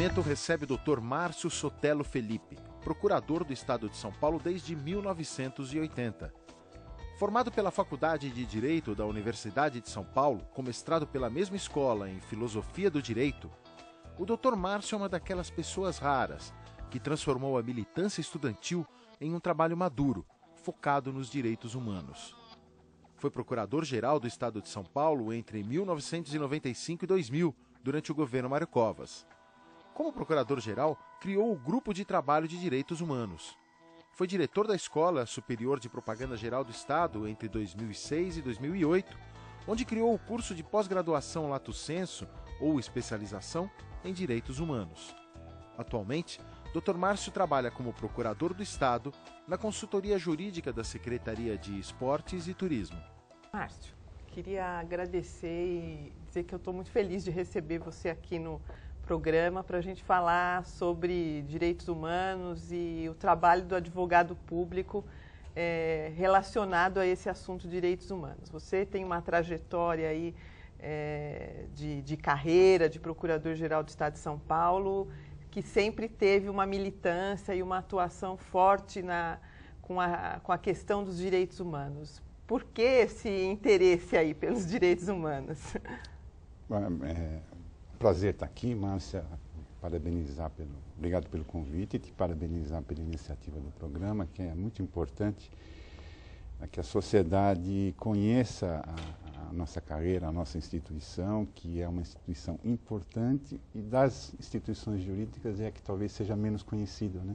momento recebe o Dr. Márcio Sotelo Felipe, procurador do Estado de São Paulo desde 1980. Formado pela Faculdade de Direito da Universidade de São Paulo, com mestrado pela mesma escola em Filosofia do Direito, o Dr. Márcio é uma daquelas pessoas raras que transformou a militância estudantil em um trabalho maduro, focado nos direitos humanos. Foi procurador-geral do Estado de São Paulo entre 1995 e 2000, durante o governo Mário Covas. Como procurador-geral, criou o Grupo de Trabalho de Direitos Humanos. Foi diretor da Escola Superior de Propaganda Geral do Estado entre 2006 e 2008, onde criou o curso de pós-graduação Lato Sensu, ou especialização, em Direitos Humanos. Atualmente, Dr. Márcio trabalha como procurador do Estado na consultoria jurídica da Secretaria de Esportes e Turismo. Márcio, queria agradecer e dizer que eu estou muito feliz de receber você aqui no programa para a gente falar sobre direitos humanos e o trabalho do advogado público relacionado a esse assunto de direitos humanos. Você tem uma trajetória aí de carreira de procurador-geral do Estado de São Paulo, que sempre teve uma militância e uma atuação forte com a questão dos direitos humanos. Por que esse interesse aí pelos direitos humanos? Prazer estar aqui, Márcia, obrigado pelo convite e te parabenizar pela iniciativa do programa, que é muito importante que a sociedade conheça a nossa carreira, a nossa instituição, que é uma instituição importante e das instituições jurídicas é a que talvez seja menos conhecida, né,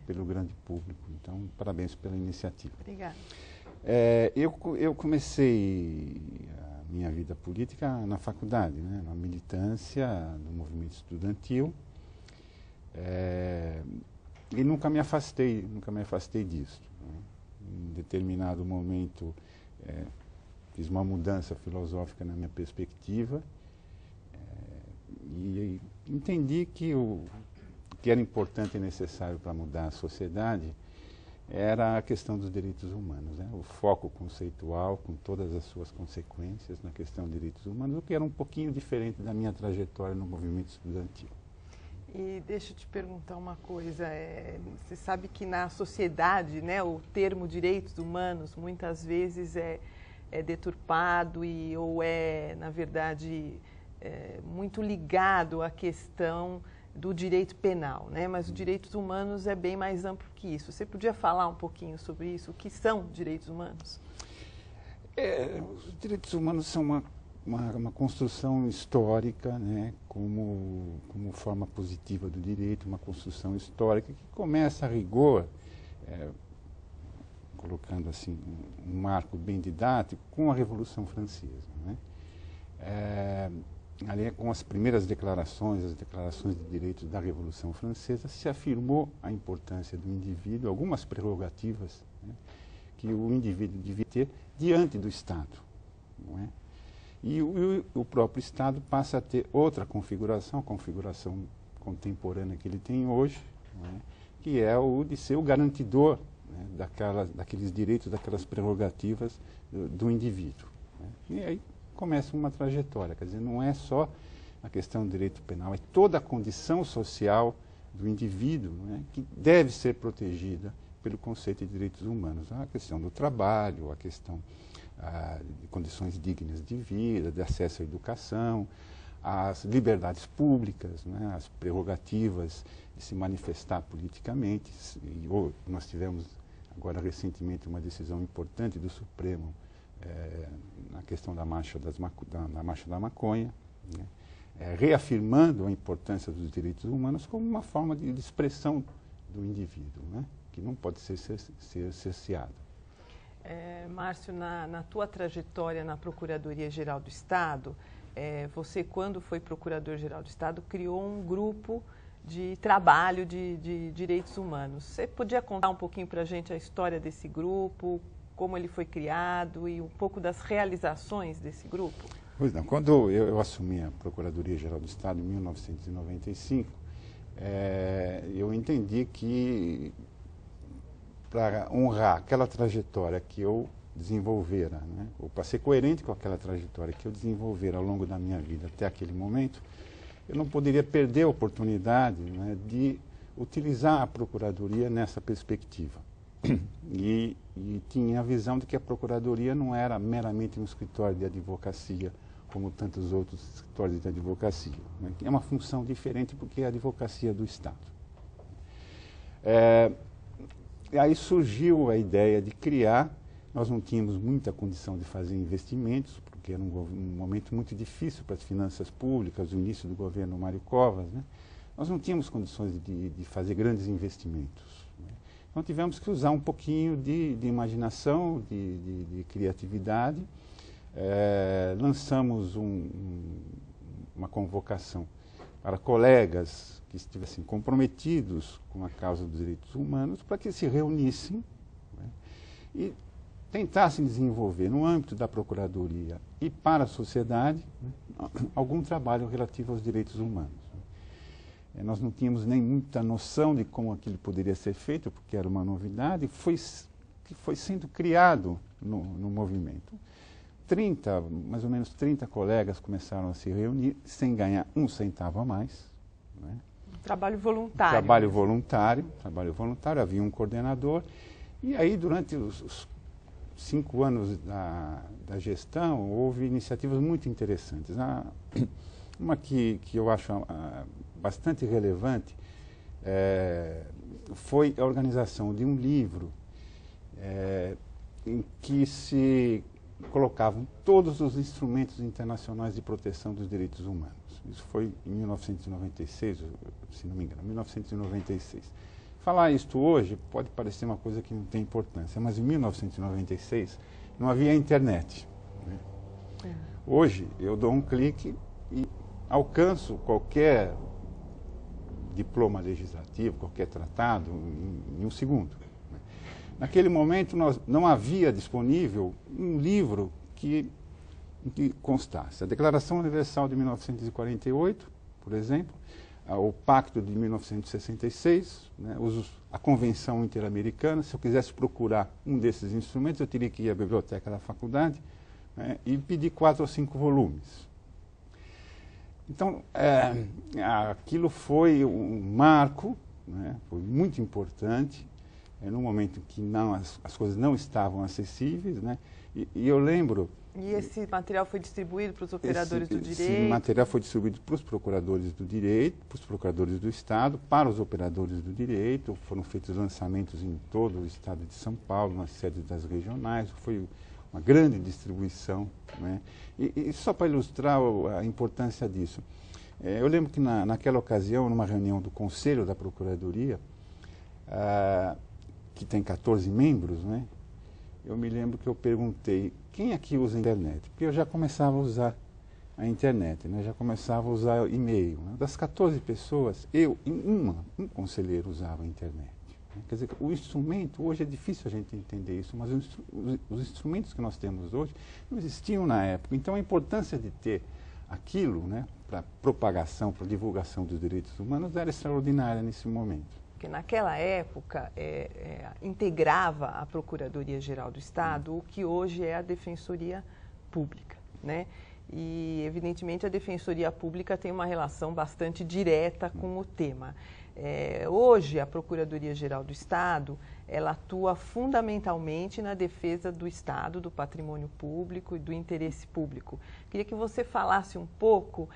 pelo grande público. Então, parabéns pela iniciativa. Obrigada. Eu comecei a minha vida política na faculdade, né, na militância do movimento estudantil, e nunca me afastei disso, né. Em determinado momento fiz uma mudança filosófica na minha perspectiva e entendi que o que era importante e necessário para mudar a sociedade era a questão dos direitos humanos, né? O foco conceitual, com todas as suas consequências na questão dos direitos humanos, o que era um pouquinho diferente da minha trajetória no movimento estudantil. E deixa eu te perguntar uma coisa, você sabe que na sociedade, né, o termo direitos humanos muitas vezes é deturpado ou na verdade, muito ligado à questão do direito penal, né? Mas os direitos humanos é bem mais amplo que isso. Você podia falar um pouquinho sobre isso? O que são direitos humanos? Os direitos humanos são uma construção histórica, né, como forma positiva do direito, uma construção histórica que começa a rigor, colocando assim um marco bem didático, com a Revolução Francesa, né? Ali, com as primeiras declarações, as declarações de direitos da Revolução Francesa, se afirmou a importância do indivíduo, algumas prerrogativas, né, que o indivíduo devia ter diante do Estado, não é? E o próprio Estado passa a ter outra configuração, a configuração contemporânea que ele tem hoje, não é? Que é o de ser o garantidor, né, daqueles direitos, daquelas prerrogativas do indivíduo, né? E aí começa uma trajetória, quer dizer, não é só a questão do direito penal, é toda a condição social do indivíduo, né, que deve ser protegida pelo conceito de direitos humanos. A questão do trabalho, a questão de condições dignas de vida, de acesso à educação, as liberdades públicas, né, as prerrogativas de se manifestar politicamente. Nós tivemos agora recentemente uma decisão importante do Supremo na questão da marcha da maconha, né, reafirmando a importância dos direitos humanos como uma forma de expressão do indivíduo, né, que não pode ser cerceada. Márcio, na tua trajetória na Procuradoria-Geral do Estado, você, quando foi Procurador-Geral do Estado, criou um grupo de trabalho de direitos humanos. Você podia contar um pouquinho para a gente a história desse grupo, como ele foi criado e um pouco das realizações desse grupo? Pois não. Quando eu assumi a Procuradoria-Geral do Estado em 1995, eu entendi que para honrar aquela trajetória que eu desenvolvera, né, ou para ser coerente com aquela trajetória que eu desenvolvera ao longo da minha vida até aquele momento, eu não poderia perder a oportunidade, né, de utilizar a Procuradoria nessa perspectiva. E tinha a visão de que a Procuradoria não era meramente um escritório de advocacia, como tantos outros escritórios de advocacia, né? É uma função diferente porque é a advocacia do Estado. E aí surgiu a ideia de criar, nós não tínhamos muita condição de fazer investimentos, porque era um momento muito difícil para as finanças públicas, o início do governo Mário Covas, né? Nós não tínhamos condições de fazer grandes investimentos, né? Então tivemos que usar um pouquinho de imaginação, de criatividade. Lançamos uma convocação para colegas que estivessem comprometidos com a causa dos direitos humanos para que se reunissem, né, e tentassem desenvolver no âmbito da Procuradoria e para a sociedade, né, algum trabalho relativo aos direitos humanos. Nós não tínhamos nem muita noção de como aquilo poderia ser feito, porque era uma novidade, que foi sendo criado no movimento. Mais ou menos 30 colegas começaram a se reunir sem ganhar um centavo a mais, né? Trabalho voluntário. Trabalho voluntário, havia um coordenador. E aí, durante os 5 anos da gestão, houve iniciativas muito interessantes. Uma que eu acho bastante relevante foi a organização de um livro em que se colocavam todos os instrumentos internacionais de proteção dos direitos humanos. Isso foi em 1996, se não me engano, 1996. Falar isto hoje pode parecer uma coisa que não tem importância, mas em 1996 não havia internet, né? Hoje eu dou um clique e alcanço qualquer diploma legislativo, qualquer tratado em um segundo. Naquele momento não havia disponível um livro que constasse a Declaração Universal de 1948, por exemplo, o Pacto de 1966, né, a Convenção Interamericana. Se eu quisesse procurar um desses instrumentos, eu teria que ir à biblioteca da faculdade, né, e pedir 4 ou 5 volumes. Então, aquilo foi um marco, né, foi muito importante, no momento em que as coisas não estavam acessíveis, né? E eu lembro... E esse material foi distribuído para os operadores do direito? Esse material foi distribuído para os procuradores do direito, para os procuradores do Estado, para os operadores do direito. Foram feitos lançamentos em todo o Estado de São Paulo, nas sedes das regionais. Foi uma grande distribuição, né? E só para ilustrar a importância disso, eu lembro que naquela ocasião, numa reunião do Conselho da Procuradoria, que tem 14 membros, né? Eu me lembro que eu perguntei, quem aqui usa a internet? Porque eu já começava a usar a internet, né? Já começava a usar e-mail, né? Das 14 pessoas, um conselheiro usava a internet, né? Quer dizer, o instrumento, hoje é difícil a gente entender isso, mas os instrumentos que nós temos hoje não existiam na época. Então a importância de ter aquilo, né, para propagação, para divulgação dos direitos humanos era extraordinária nesse momento. Porque naquela época integrava a Procuradoria-Geral do Estado o que hoje é a Defensoria Pública, né? E, evidentemente, a Defensoria Pública tem uma relação bastante direta com o tema. Hoje, a Procuradoria-Geral do Estado, ela atua fundamentalmente na defesa do Estado, do patrimônio público e do interesse público. Queria que você falasse um pouco...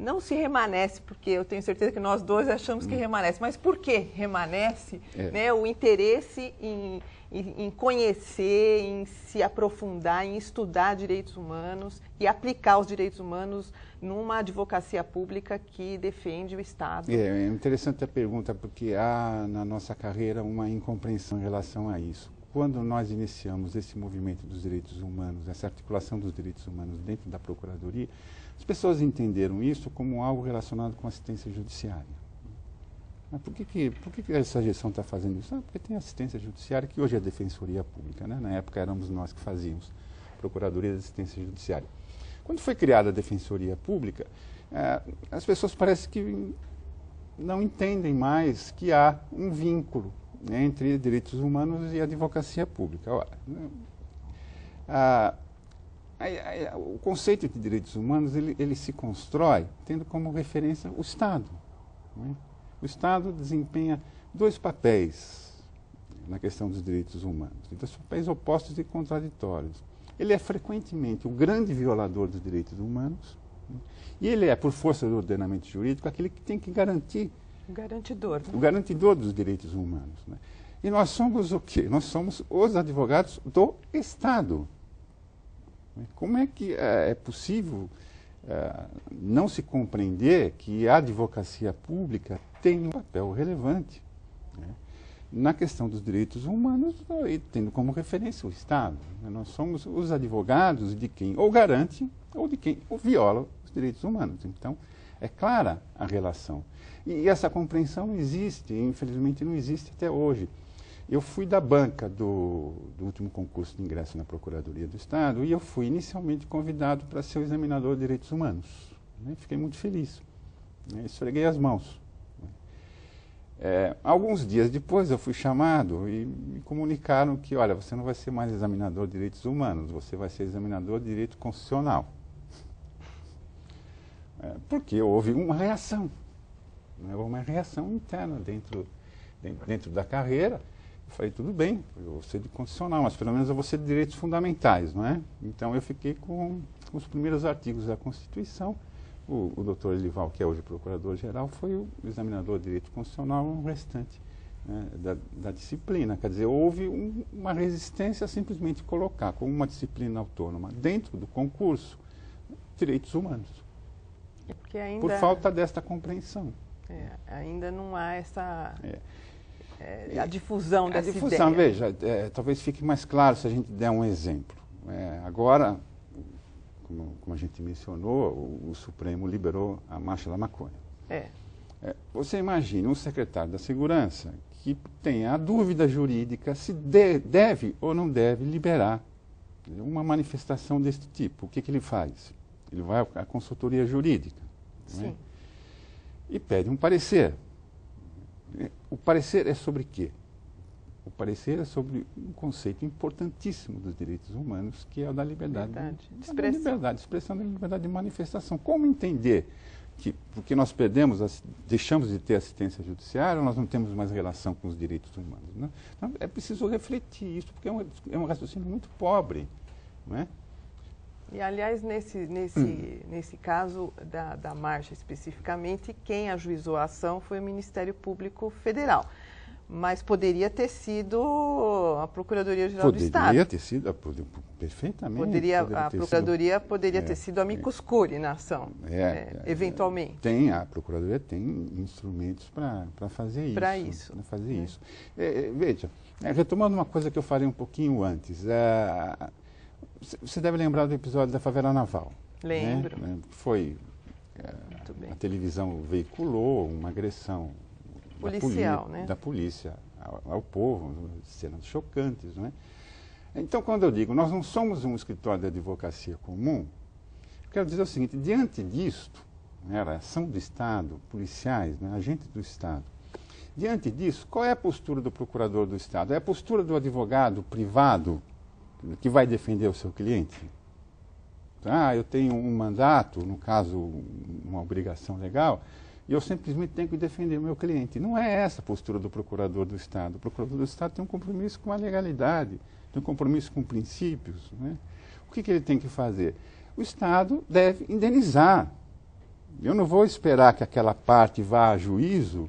Não se remanesce, porque eu tenho certeza que nós dois achamos que remanesce, mas por que remanesce, né, o interesse em conhecer, em se aprofundar, em estudar direitos humanos e aplicar os direitos humanos numa advocacia pública que defende o Estado? É interessante a pergunta, porque há na nossa carreira uma incompreensão em relação a isso. Quando nós iniciamos esse movimento dos direitos humanos, essa articulação dos direitos humanos dentro da Procuradoria, as pessoas entenderam isso como algo relacionado com assistência judiciária. Mas por que essa gestão está fazendo isso? Porque tem assistência judiciária, que hoje é a Defensoria Pública, né? Na época éramos nós que fazíamos Procuradoria de Assistência Judiciária. Quando foi criada a Defensoria Pública, as pessoas parecem que não entendem mais que há um vínculo entre direitos humanos e advocacia pública. Ora, o conceito de direitos humanos ele se constrói tendo como referência o Estado. Não é? O Estado desempenha dois papéis na questão dos direitos humanos, dois papéis opostos e contraditórios. Ele é frequentemente o grande violador dos direitos humanos, né? E ele é, por força do ordenamento jurídico, aquele que tem que garantir o garantidor. O garantidor dos direitos humanos. Né? E nós somos o quê? Nós somos os advogados do Estado. Como é que é possível não se compreender que a advocacia pública tem um papel relevante, né, na questão dos direitos humanos, e tendo como referência o Estado? Nós somos os advogados de quem ou garante ou de quem ou viola os direitos humanos. Então, é clara a relação. E essa compreensão não existe, infelizmente não existe até hoje. Eu fui da banca do último concurso de ingresso na Procuradoria do Estado e eu fui inicialmente convidado para ser o examinador de direitos humanos. Né? Fiquei muito feliz. Né? Esfreguei as mãos. Alguns dias depois eu fui chamado e me comunicaram que, olha, você não vai ser mais examinador de direitos humanos, você vai ser examinador de direito constitucional. Porque houve uma reação. Uma reação interna dentro da carreira. Eu falei, tudo bem, eu vou ser de constitucional, mas pelo menos eu vou ser de direitos fundamentais, não é? Então eu fiquei com os primeiros artigos da Constituição. O doutor Elival, que é hoje procurador-geral, foi o examinador de direito constitucional no restante, né, da disciplina. Quer dizer, houve uma resistência a simplesmente colocar como uma disciplina autônoma dentro do concurso direitos humanos. Porque ainda, por falta desta compreensão. Ainda não há essa a difusão dessa ideia. A difusão, veja, talvez fique mais claro se a gente der um exemplo. Agora, como a gente mencionou, o Supremo liberou a marcha da maconha. Você imagina um secretário da Segurança que tem a dúvida jurídica se deve ou não deve liberar uma manifestação deste tipo. O que ele faz? Ele vai à consultoria jurídica, né? E pede um parecer. O parecer é sobre quê? O parecer é sobre um conceito importantíssimo dos direitos humanos, que é o da liberdade de expressão, da liberdade de manifestação. Como entender que, porque nós deixamos de ter assistência judiciária, nós não temos mais relação com os direitos humanos, né? Então, é preciso refletir isso, porque é um raciocínio muito pobre, não é? E, aliás, nesse caso da marcha especificamente, quem ajuizou a ação foi o Ministério Público Federal. Mas poderia ter sido a Procuradoria-Geral do Estado. Poderia ter sido, perfeitamente. A Procuradoria poderia ter sido amicus curiae na ação, eventualmente. A Procuradoria tem instrumentos para fazer isso. Para isso. Para fazer isso. Veja, retomando uma coisa que eu falei um pouquinho antes, você deve lembrar do episódio da favela naval. Lembro. Né? Foi, a televisão veiculou uma agressão policial, da polícia ao povo, cenas chocantes, não é? Então, quando eu digo, nós não somos um escritório de advocacia comum, eu quero dizer o seguinte, diante disto, né, a ação do Estado, policiais, né, agentes do Estado, diante disso, qual é a postura do procurador do Estado? É a postura do advogado privado que vai defender o seu cliente? Eu tenho um mandato, no caso, uma obrigação legal, e eu simplesmente tenho que defender o meu cliente. Não é essa a postura do procurador do Estado. O procurador do Estado tem um compromisso com a legalidade, tem um compromisso com princípios, né? O que ele tem que fazer? O Estado deve indenizar. Eu não vou esperar que aquela parte vá a juízo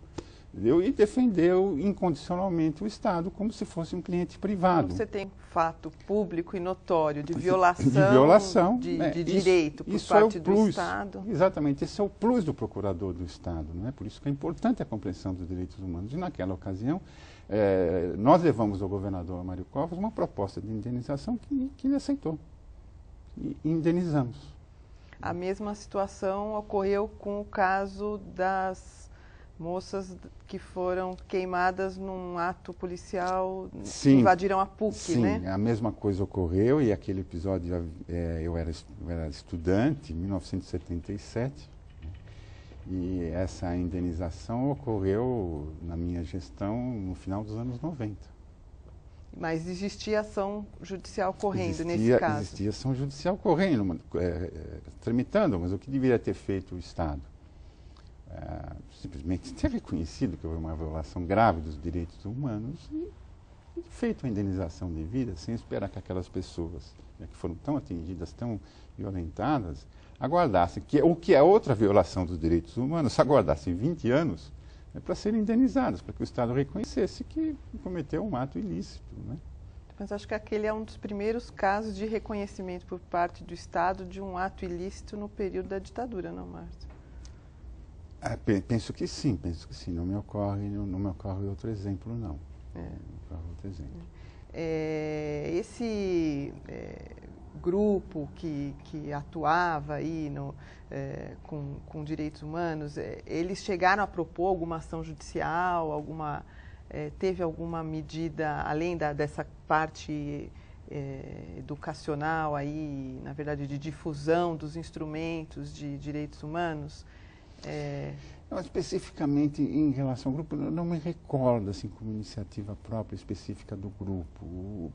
e defender incondicionalmente o Estado como se fosse um cliente privado. Quando você tem fato público e notório de violação de direito por parte do Estado. Exatamente, esse é o plus do procurador do Estado, não é? Por isso que é importante a compreensão dos direitos humanos. E naquela ocasião, nós levamos ao governador Mário Covas uma proposta de indenização que ele aceitou. E indenizamos. A mesma situação ocorreu com o caso das moças que foram queimadas num ato policial, que invadiram a PUC, né? Sim, a mesma coisa ocorreu, e aquele episódio, eu era estudante, em 1977, e essa indenização ocorreu na minha gestão no final dos anos 90. Mas existia ação judicial correndo nesse caso? Existia ação judicial correndo, tramitando, mas o que deveria ter feito o Estado? Simplesmente ter reconhecido que houve uma violação grave dos direitos humanos e feito a indenização devida, sem esperar que aquelas pessoas, que foram tão atingidas, tão violentadas, aguardassem, o que é outra violação dos direitos humanos, aguardassem 20 anos para serem indenizadas, para que o Estado reconhecesse que cometeu um ato ilícito. Né? Mas acho que aquele é um dos primeiros casos de reconhecimento por parte do Estado de um ato ilícito no período da ditadura, não, Márcio? Penso que sim. Não me ocorre outro exemplo, não. Não me ocorre outro exemplo. Esse grupo que atuava aí com direitos humanos, eles chegaram a propor alguma ação judicial, teve alguma medida, além dessa parte educacional aí, na verdade, de difusão dos instrumentos de direitos humanos? Não, especificamente em relação ao grupo, eu não me recordo assim, como iniciativa própria específica do grupo.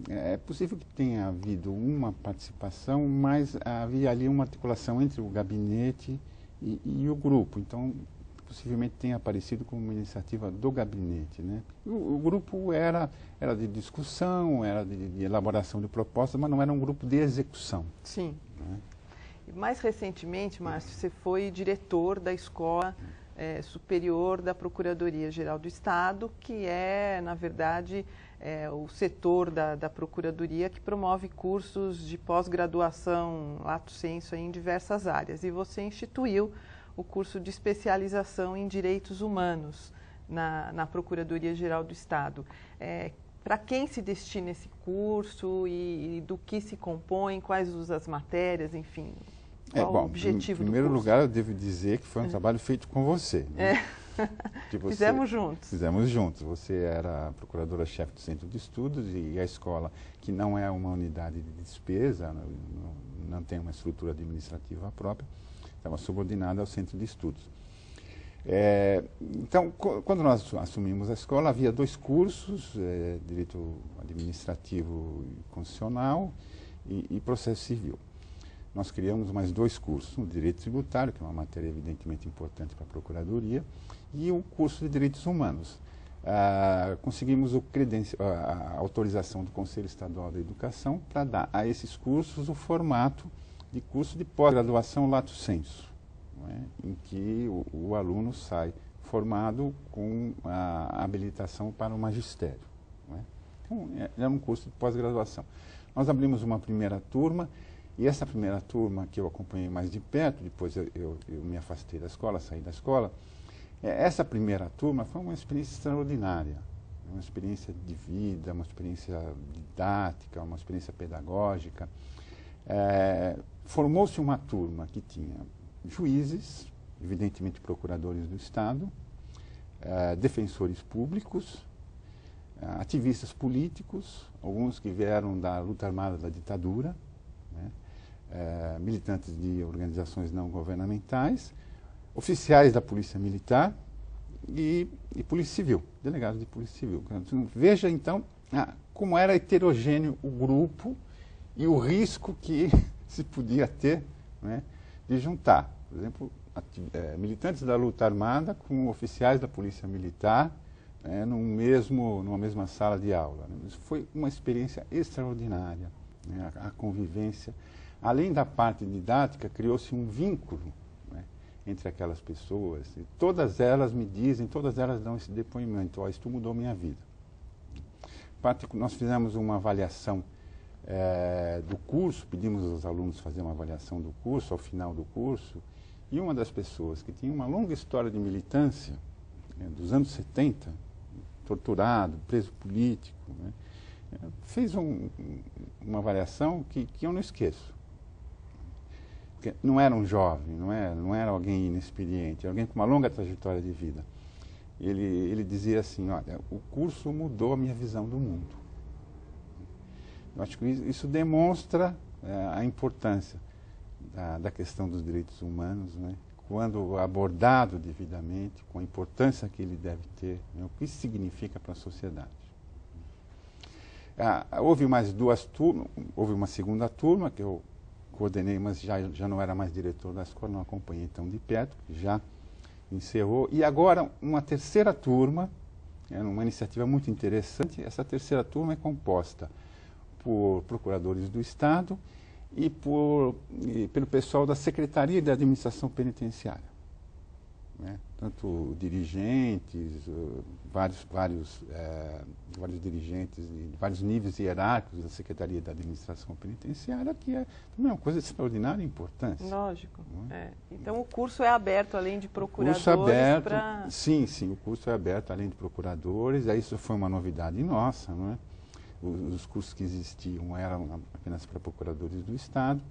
É possível que tenha havido uma participação, mas havia ali uma articulação entre o gabinete e o grupo. Então, possivelmente tenha aparecido como uma iniciativa do gabinete. Né? O grupo era de discussão, era de elaboração de propostas, mas não era um grupo de execução. Sim. Né? Mais recentemente, Márcio, você foi diretor da Escola Superior da Procuradoria-Geral do Estado, que é, na verdade, o setor da Procuradoria que promove cursos de pós-graduação, lato sensu, em diversas áreas. E você instituiu o curso de especialização em Direitos Humanos na Procuradoria-Geral do Estado. Para quem se destina esse curso e do que se compõe, quais as matérias, enfim... Qual o objetivo do curso? Em primeiro lugar, eu devo dizer que foi um trabalho feito com você. Né? Fizemos juntos. Fizemos juntos. Você era a procuradora-chefe do Centro de Estudos e a escola, que não é uma unidade de despesa, não tem uma estrutura administrativa própria, estava subordinada ao Centro de Estudos. Então, quando nós assumimos a escola, havia 2 cursos, Direito Administrativo e Constitucional e Processo Civil. Nós criamos mais 2 cursos, o Direito Tributário, que é uma matéria evidentemente importante para a Procuradoria, e o curso de Direitos Humanos. Conseguimos a autorização do Conselho Estadual da Educação para dar a esses cursos o formato de curso de pós-graduação lato sensu, em que o aluno sai formado com a habilitação para o magistério. Então, era um curso de pós-graduação. Nós abrimos uma primeira turma, e essa primeira turma que eu acompanhei mais de perto, depois eu me afastei da escola, saí da escola, essa primeira turma foi uma experiência extraordinária, uma experiência de vida, uma experiência didática, uma experiência pedagógica. Formou-se uma turma que tinha juízes, evidentemente procuradores do Estado, defensores públicos, ativistas políticos, alguns que vieram da luta armada da ditadura, militantes de organizações não governamentais, oficiais da Polícia Militar e Polícia Civil, delegados de Polícia Civil. Veja, então, como era heterogêneo o grupo e o risco que se podia ter, né, de juntar, por exemplo, militantes da luta armada com oficiais da Polícia Militar, numa mesma sala de aula. Isso foi uma experiência extraordinária, né, a convivência. Além da parte didática, criou-se um vínculo, né, entre aquelas pessoas. E todas elas me dizem, todas elas dão esse depoimento: isso mudou minha vida. Nós fizemos uma avaliação do curso, pedimos aos alunos fazer uma avaliação do curso, ao final do curso, e uma das pessoas que tinha uma longa história de militância, dos anos 70, torturado, preso político, né, fez uma avaliação que eu não esqueço. Porque não era um jovem, não era alguém inexperiente, era alguém com uma longa trajetória de vida. Ele dizia assim: olha, o curso mudou a minha visão do mundo. Eu acho que isso demonstra a importância da questão dos direitos humanos, né, quando abordado devidamente, com a importância que ele deve ter, né, o que isso significa para a sociedade. Houve mais 2 turmas, houve uma segunda turma que eu coordenei, mas já não era mais diretor da escola, não acompanhei tão de perto, já encerrou. E agora uma terceira turma, uma iniciativa muito interessante. Essa terceira turma é composta por procuradores do Estado e pelo pessoal da Secretaria de Administração Penitenciária. Né? Tanto dirigentes, vários dirigentes de vários níveis hierárquicos da Secretaria de Administração Penitenciária, que é também uma coisa de extraordinária importância. Lógico. É? Então o curso é aberto, além de procuradores? O curso é aberto, pra... sim, o curso é aberto, além de procuradores. Isso foi uma novidade nossa, não é? Os cursos que existiam eram apenas para procuradores do Estado.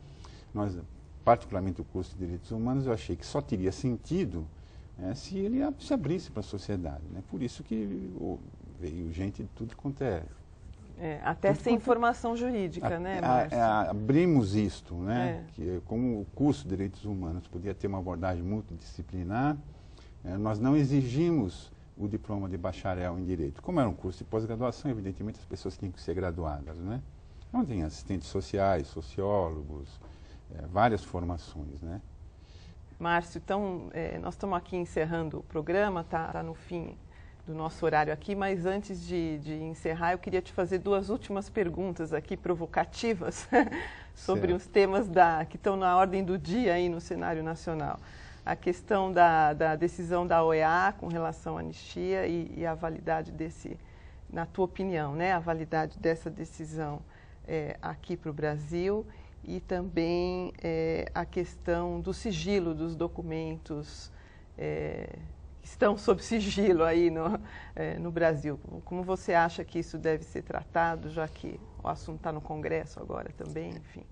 Nós, particularmente o curso de Direitos Humanos, eu achei que só teria sentido se ele se abrisse para a sociedade. Né? Por isso que veio gente de tudo quanto é... até sem formação jurídica, né, Márcio? Abrimos isto, né? Que, como o curso de Direitos Humanos podia ter uma abordagem multidisciplinar, nós não exigimos o diploma de bacharel em Direito. Como era um curso de pós-graduação, evidentemente as pessoas tinham que ser graduadas, né? Então tem assistentes sociais, sociólogos, várias formações, né? Márcio, então, nós estamos aqui encerrando o programa, tá no fim do nosso horário aqui, mas antes de encerrar, eu queria te fazer 2 últimas perguntas aqui, provocativas, sobre os temas que estão na ordem do dia aí no cenário nacional. A questão da decisão da OEA com relação à anistia e a validade na tua opinião, né, a validade dessa decisão aqui para o Brasil, e também a questão do sigilo dos documentos que estão sob sigilo aí no Brasil. Como você acha que isso deve ser tratado, já que o assunto está no Congresso agora também, enfim?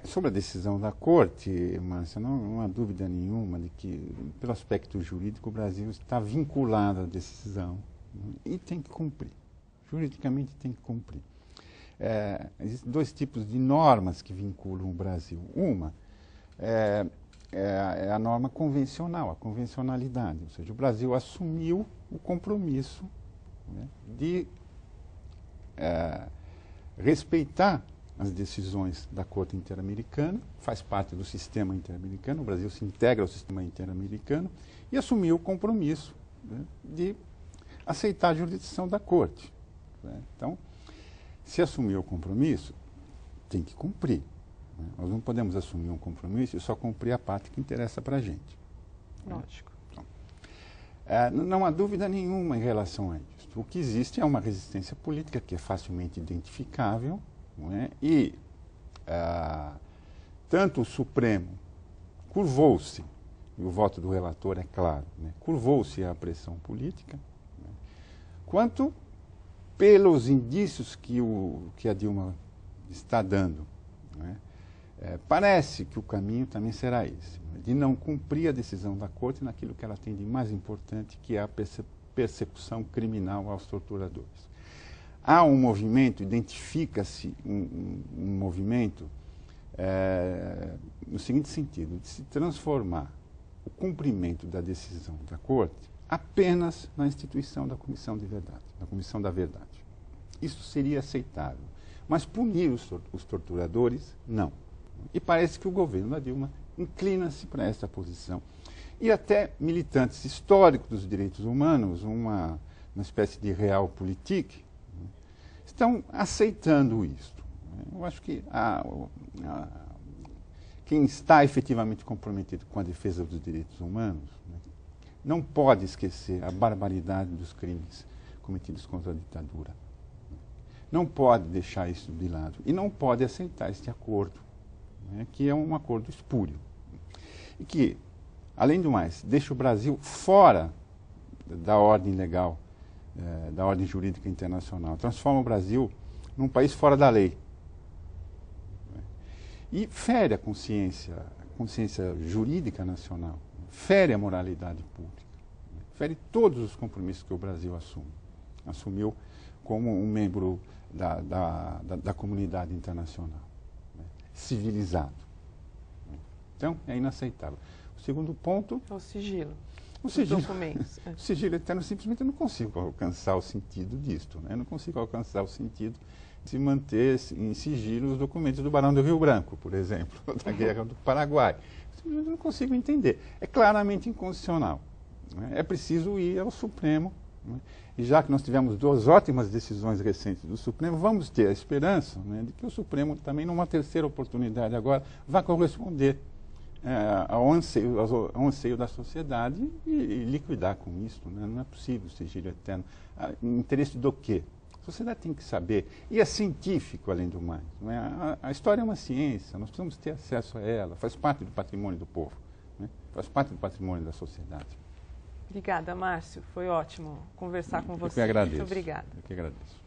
Sobre a decisão da Corte, Márcia, não há dúvida nenhuma de que, pelo aspecto jurídico, o Brasil está vinculado à decisão, né, e tem que cumprir. Juridicamente tem que cumprir. Existem 2 tipos de normas que vinculam o Brasil. Uma é a norma convencional, a convencionalidade, ou seja, o Brasil assumiu o compromisso, né, de respeitar as decisões da Corte Interamericana, faz parte do sistema interamericano, o Brasil se integra ao sistema interamericano e assumiu o compromisso, né, de aceitar a jurisdição da Corte. Né? Então, se assumiu o compromisso, tem que cumprir. Né? Nós não podemos assumir um compromisso e só cumprir a parte que interessa para a gente. Lógico. Né? Então, não há dúvida nenhuma em relação a isso. O que existe é uma resistência política que é facilmente identificável, não é? E tanto o Supremo curvou-se, e o voto do relator é claro, né? Curvou-se à pressão política, né? Quanto pelos indícios que a Dilma está dando, né? Parece que o caminho também será esse, né? De não cumprir a decisão da Corte naquilo que ela tem de mais importante, que é a persecução criminal aos torturadores. Há um movimento, identifica-se um movimento no seguinte sentido, de se transformar o cumprimento da decisão da Corte apenas na instituição da Comissão de Verdade, da Comissão da Verdade. Isso seria aceitável, mas punir os torturadores, não. E parece que o governo da Dilma inclina-se para essa posição. E até militantes históricos dos direitos humanos, uma espécie de realpolitik, estão aceitando isso. Eu acho que quem está efetivamente comprometido com a defesa dos direitos humanos, né, não pode esquecer a barbaridade dos crimes cometidos contra a ditadura. Não pode deixar isso de lado. E não pode aceitar este acordo, né, que é um acordo espúrio. E que, além do mais, deixa o Brasil fora da ordem legal, da ordem jurídica internacional. Transforma o Brasil num país fora da lei. E fere a consciência jurídica nacional, fere a moralidade pública, fere todos os compromissos que o Brasil assumiu como um membro da comunidade internacional, né, civilizado. Então, é inaceitável. O segundo ponto... O sigilo. O sigilo, documentos. O sigilo eterno, simplesmente eu não consigo alcançar o sentido disto. Né? Eu não consigo alcançar o sentido se manter em sigilo os documentos do Barão do Rio Branco, por exemplo, da Guerra do Paraguai. Eu não consigo entender. É claramente inconstitucional. Né? É preciso ir ao Supremo. Né? E já que nós tivemos duas ótimas decisões recentes do Supremo, vamos ter a esperança, né, de que o Supremo também, numa terceira oportunidade agora, vá corresponder ao anseio da sociedade e liquidar com isso. Né? Não é possível sigilo eterno. Em interesse do quê? A sociedade tem que saber. E é científico, além do mais. Não é? A história é uma ciência, nós precisamos ter acesso a ela, faz parte do patrimônio do povo, né? Faz parte do patrimônio da sociedade. Obrigada, Márcio. Foi ótimo conversar com você. Eu que agradeço. Muito obrigada. Eu que agradeço.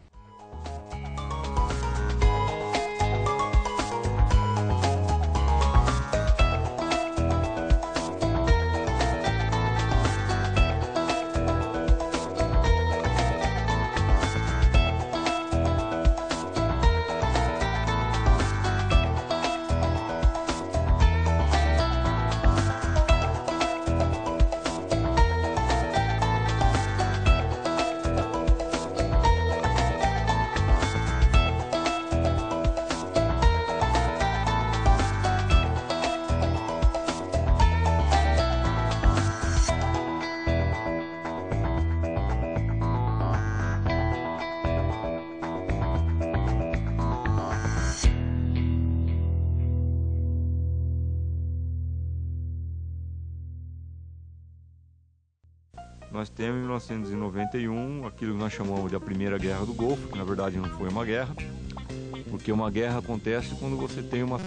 Nós temos em 1991 aquilo que nós chamamos de a Primeira Guerra do Golfo, que na verdade não foi uma guerra, porque uma guerra acontece quando você tem uma